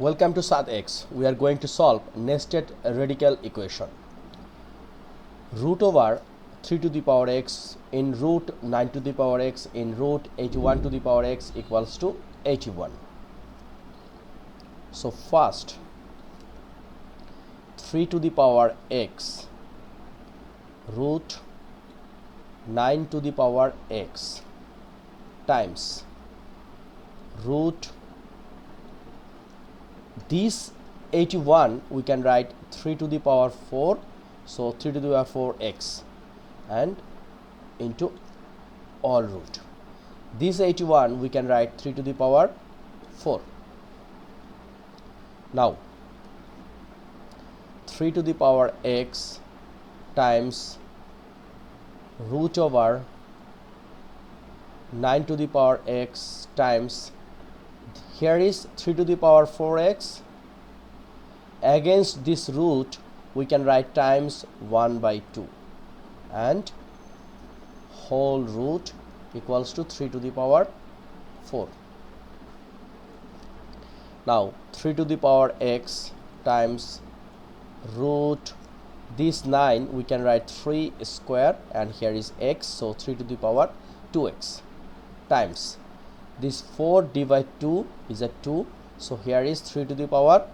Welcome to SaadX. We are going to solve nested radical equation. Root over 3 to the power x in root 9 to the power x in root 81 to the power x equals to 81. So first 3 to the power x root 9 to the power x times root this 81 we can write 3 to the power 4, so 3 to the power 4 x and into all root. This 81 we can write 3 to the power 4. Now 3 to the power x times root over 9 to the power x times, here is 3 to the power 4x, against this root we can write times 1 by 2 and whole root equals to 3 to the power 4. Now 3 to the power x times root this 9 we can write 3 square and here is x, so 3 to the power 2x times this 4 divided 2 is a 2, so here is 3 to the power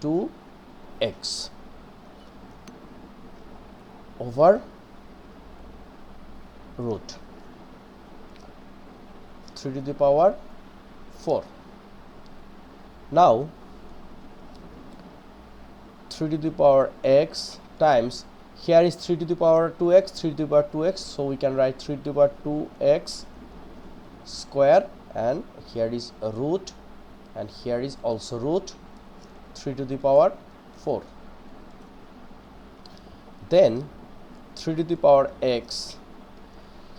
2x over root 3 to the power 4. Now 3 to the power x times, here is 3 to the power 2x, 3 to the power 2x, so we can write 3 to the power 2x square and here is a root and here is also root 3 to the power 4. Then 3 to the power x,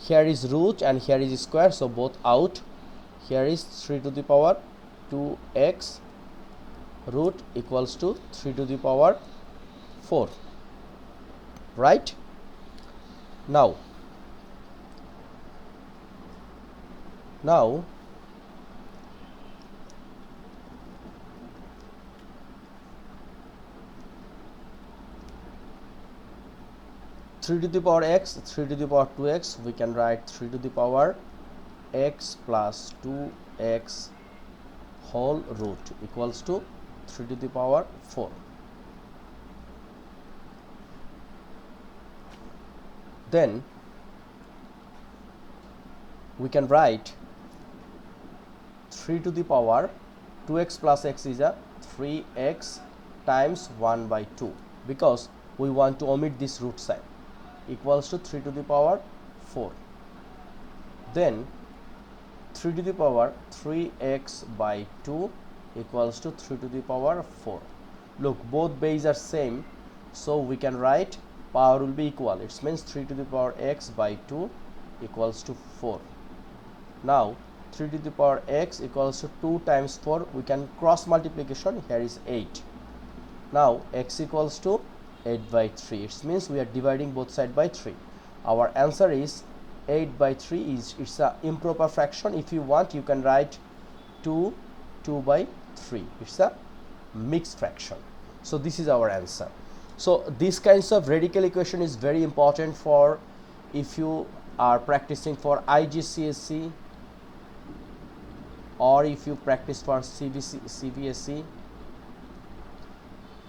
here is root and here is square, so both out, here is 3 to the power 2x root equals to 3 to the power 4, right? Now 3 to the power x, 3 to the power 2x, we can write 3 to the power x plus 2x whole root equals to 3 to the power 4. Then we can write 3 to the power 2x plus x is a 3x times 1 by 2 because we want to omit this root sign equals to 3 to the power 4. Then 3 to the power 3x by 2 equals to 3 to the power 4. Look, both base are same, so we can write power will be equal. It means 3 to the power x by 2 equals to 4. Now 3 to the power x equals to 2 times 4, we can cross multiplication, here is 8. Now x equals to 8 by 3, it means we are dividing both side by 3. Our answer is 8 by 3 is, it's a improper fraction. If you want you can write 2 by 3, it's a mixed fraction. So this is our answer. So these kinds of radical equation is very important for if you are practicing for IGCSE or if you practice for CBSE,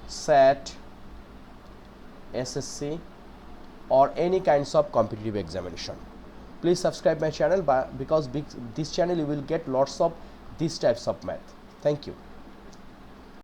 SAT, SSC or any kinds of competitive examination. Please subscribe my channel because this channel you will get lots of these types of math. Thank you.